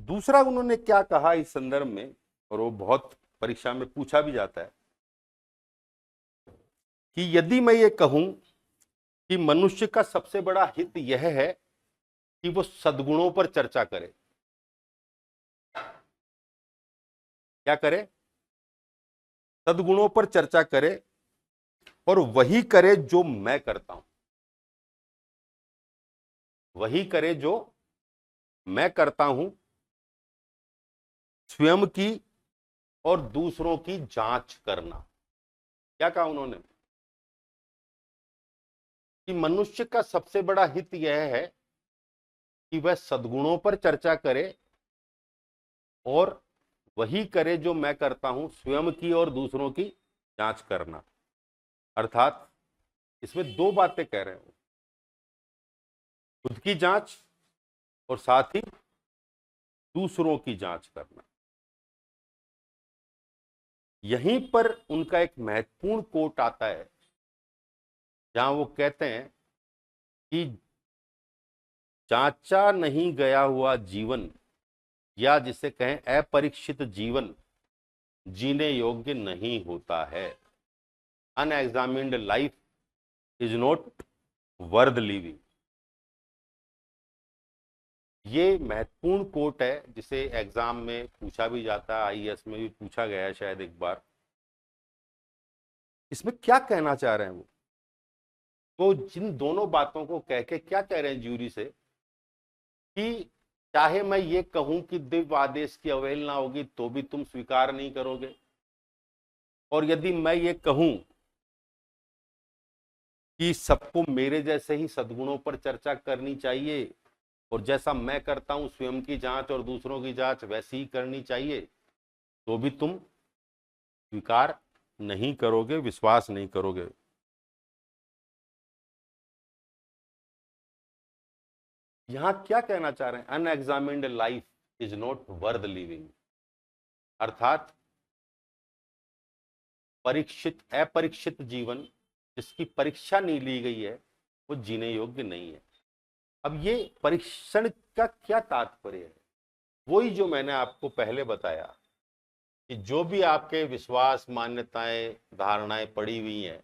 दूसरा उन्होंने क्या कहा इस संदर्भ में, और वो बहुत परीक्षा में पूछा भी जाता है, कि यदि मैं ये कहूं कि मनुष्य का सबसे बड़ा हित यह है कि वो सद्गुणों पर चर्चा करे। क्या करे? सद्गुणों पर चर्चा करे, और वही करे जो मैं करता हूं, वही करे जो मैं करता हूं, स्वयं की और दूसरों की जांच करना। क्या कहा उन्होंने? कि मनुष्य का सबसे बड़ा हित यह है कि वह सद्गुणों पर चर्चा करे और वही करे जो मैं करता हूं, स्वयं की और दूसरों की जांच करना। अर्थात इसमें दो बातें कह रहे हैं, खुद की जांच और साथ ही दूसरों की जांच करना। यहीं पर उनका एक महत्वपूर्ण कोट आता है, जहां वो कहते हैं कि जांचा नहीं गया हुआ जीवन, या जिसे कहें अपरीक्षित जीवन, जीने योग्य नहीं होता है। Unexamined life is not worth living. ये महत्वपूर्ण कोट है, जिसे एग्जाम में पूछा भी जाता है, आईएएस में भी पूछा गया है शायद एक बार। इसमें क्या कहना चाह रहे हैं वो? तो जिन दोनों बातों को कह के क्या कह रहे हैं ज्यूरी से, कि चाहे मैं ये कहूं कि दिव्य आदेश की अवहेलना होगी तो भी तुम स्वीकार नहीं करोगे, और यदि मैं ये कहूं कि सबको मेरे जैसे ही सद्गुणों पर चर्चा करनी चाहिए, और जैसा मैं करता हूं स्वयं की जांच और दूसरों की जांच वैसी ही करनी चाहिए, तो भी तुम स्वीकार नहीं करोगे, विश्वास नहीं करोगे। यहां क्या कहना चाह रहे हैं? Unexamined life is not worth living. अर्थात परीक्षित अपरीक्षित जीवन, जिसकी परीक्षा नहीं ली गई है, वो जीने योग्य नहीं है। अब ये परीक्षण का क्या तात्पर्य है? वही जो मैंने आपको पहले बताया, कि जो भी आपके विश्वास, मान्यताएं, धारणाएं पड़ी हुई हैं,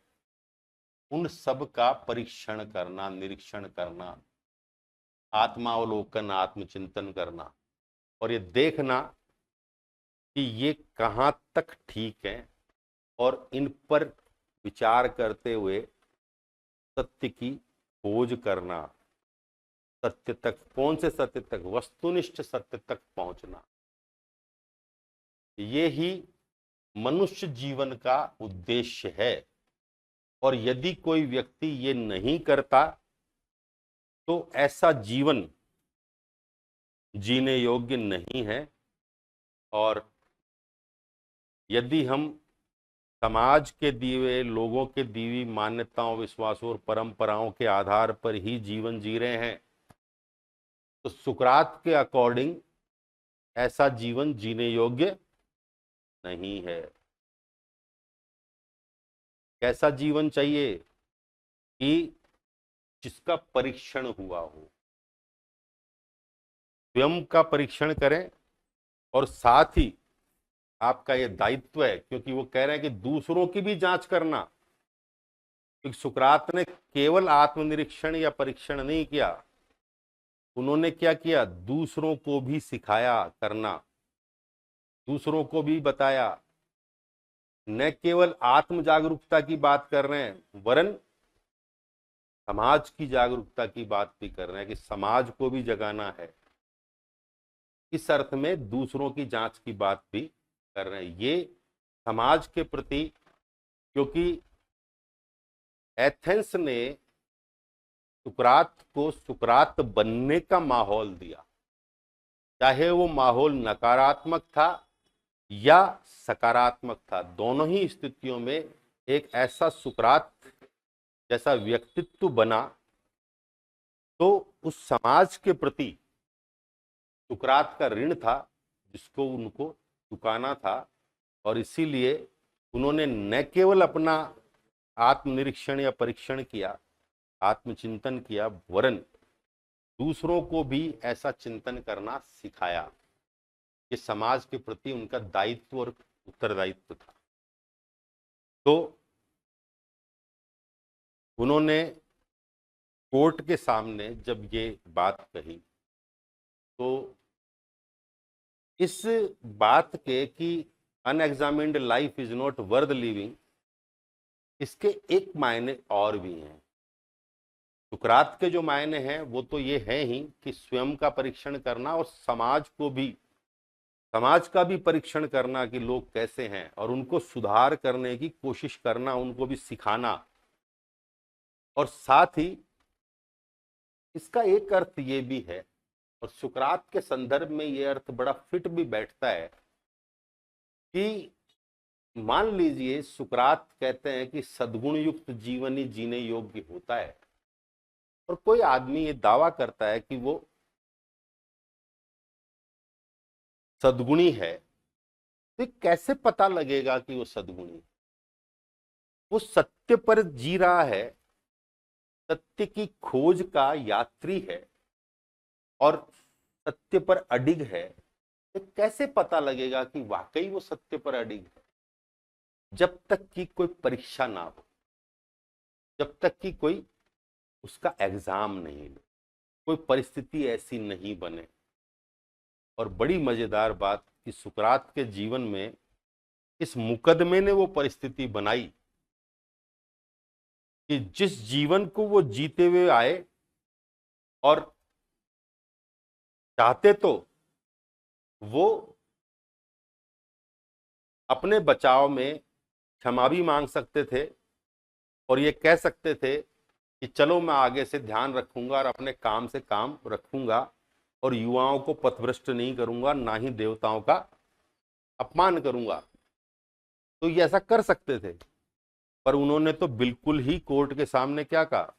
उन सब का परीक्षण करना, निरीक्षण करना, आत्मावलोकन, आत्मचिंतन करना, और ये देखना कि ये कहाँ तक ठीक है, और इन पर विचार करते हुए सत्य की खोज करना। सत्य तक, कौन से सत्य तक? वस्तुनिष्ठ सत्य तक पहुंचना। ये ही मनुष्य जीवन का उद्देश्य है। और यदि कोई व्यक्ति ये नहीं करता, तो ऐसा जीवन जीने योग्य नहीं है। और यदि हम समाज के दिए हुए, लोगों के दी हुई मान्यताओं, विश्वासों और परंपराओं के आधार पर ही जीवन जी रहे हैं, तो सुकरात के अकॉर्डिंग ऐसा जीवन जीने योग्य नहीं है। कैसा जीवन चाहिए? कि जिसका परीक्षण हुआ हो। स्वयं का परीक्षण करें, और साथ ही आपका यह दायित्व है, क्योंकि वो कह रहे हैं कि दूसरों की भी जांच करना। क्योंकि सुकरात ने केवल आत्मनिरीक्षण या परीक्षण नहीं किया, उन्होंने क्या किया? दूसरों को भी सिखाया करना, दूसरों को भी बताया। न केवल आत्म जागरूकता की बात कर रहे हैं, वरन समाज की जागरूकता की बात भी कर रहे हैं, कि समाज को भी जगाना है। इस अर्थ में दूसरों की जांच की बात भी कर रहे हैं। ये समाज के प्रति, क्योंकि एथेंस ने सुकरात को सुकरात बनने का माहौल दिया, चाहे वो माहौल नकारात्मक था या सकारात्मक था। दोनों ही स्थितियों में एक ऐसा सुकरात जैसा व्यक्तित्व बना, तो उस समाज के प्रति सुकरात का ऋण था, जिसको उनको चुकाना था। और इसीलिए उन्होंने न केवल अपना आत्मनिरीक्षण या परीक्षण किया, आत्मचिंतन किया, वरन दूसरों को भी ऐसा चिंतन करना सिखाया। कि समाज के प्रति उनका दायित्व और उत्तरदायित्व था। तो उन्होंने कोर्ट के सामने जब ये बात कही तो इस बात के कि unexamined life is not worth living, इसके एक मायने और भी हैं। सुकरात के जो मायने हैं वो तो ये है ही कि स्वयं का परीक्षण करना और समाज का भी परीक्षण करना कि लोग कैसे हैं और उनको सुधार करने की कोशिश करना, उनको भी सिखाना। और साथ ही इसका एक अर्थ ये भी है, और सुकरात के संदर्भ में ये अर्थ बड़ा फिट भी बैठता है, कि मान लीजिए सुकरात कहते हैं कि सद्गुण युक्त जीवन ही जीने योग्य होता है, और कोई आदमी ये दावा करता है कि वो सद्गुणी है, तो कैसे पता लगेगा कि वो सद्गुणी है? वो सत्य पर जी रहा है, सत्य की खोज का यात्री है और सत्य पर अडिग है, तो कैसे पता लगेगा कि वाकई वो सत्य पर अडिग है? जब तक कि कोई परीक्षा ना हो, जब तक कि कोई उसका एग्जाम नहीं ले, कोई परिस्थिति ऐसी नहीं बने। और बड़ी मजेदार बात कि सुकरात के जीवन में इस मुकदमे ने वो परिस्थिति बनाई कि जिस जीवन को वो जीते हुए आए और चाहते तो वो अपने बचाव में क्षमा भी मांग सकते थे और ये कह सकते थे कि चलो मैं आगे से ध्यान रखूंगा और अपने काम से काम रखूंगा और युवाओं को पथभ्रष्ट नहीं करूंगा, ना ही देवताओं का अपमान करूंगा। तो ये ऐसा कर सकते थे, पर उन्होंने तो बिल्कुल ही कोर्ट के सामने क्या कहा,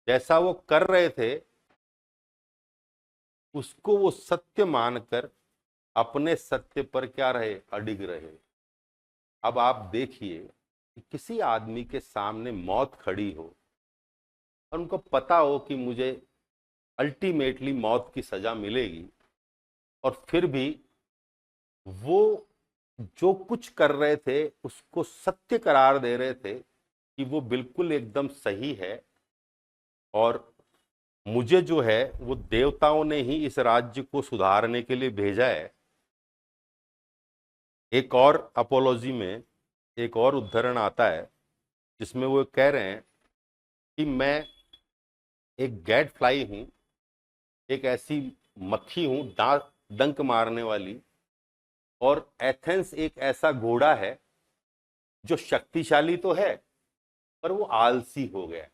जैसा वो कर रहे थे उसको वो सत्य मानकर अपने सत्य पर क्या रहे, अडिग रहे। अब आप देखिए कि किसी आदमी के सामने मौत खड़ी हो और उनको पता हो कि मुझे अल्टीमेटली मौत की सजा मिलेगी, और फिर भी वो जो कुछ कर रहे थे उसको सत्य करार दे रहे थे कि वो बिल्कुल एकदम सही है, और मुझे जो है वो देवताओं ने ही इस राज्य को सुधारने के लिए भेजा है। एक और अपोलॉजी में एक और उद्धरण आता है जिसमें वो कह रहे हैं कि मैं एक गैड फ्लाई हूं, एक ऐसी मक्खी हूं डंक मारने वाली, और एथेंस एक ऐसा घोड़ा है जो शक्तिशाली तो है पर वो आलसी हो गया,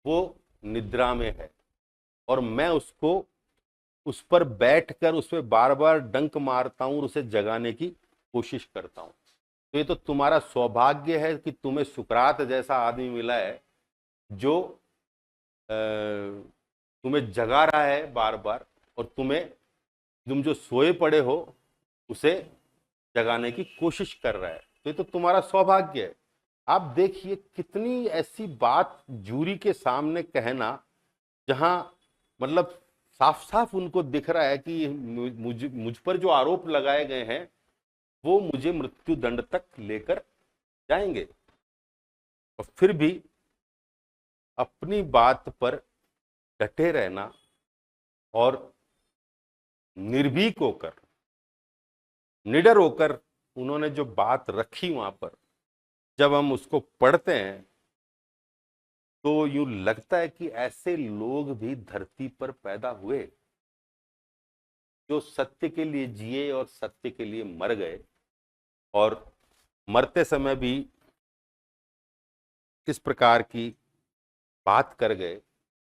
वो निद्रा में है, और मैं उसको उस पर बैठकर उस पर बार बार डंक मारता हूं और उसे जगाने की कोशिश करता हूं। तो ये तो तुम्हारा सौभाग्य है कि तुम्हें सुकरात जैसा आदमी मिला है जो तुम्हें जगा रहा है बार बार, और तुम जो सोए पड़े हो उसे जगाने की कोशिश कर रहा है। तो ये तो तुम्हारा सौभाग्य है। आप देखिए कितनी ऐसी बात जूरी के सामने कहना, जहां मतलब साफ साफ उनको दिख रहा है कि मुझ पर जो आरोप लगाए गए हैं वो मुझे मृत्यु दंड तक लेकर जाएंगे, और फिर भी अपनी बात पर डटे रहना और निर्भीक होकर, निडर होकर उन्होंने जो बात रखी वहां पर, जब हम उसको पढ़ते हैं तो यूं लगता है कि ऐसे लोग भी धरती पर पैदा हुए जो सत्य के लिए जिए और सत्य के लिए मर गए, और मरते समय भी किस प्रकार की बात कर गए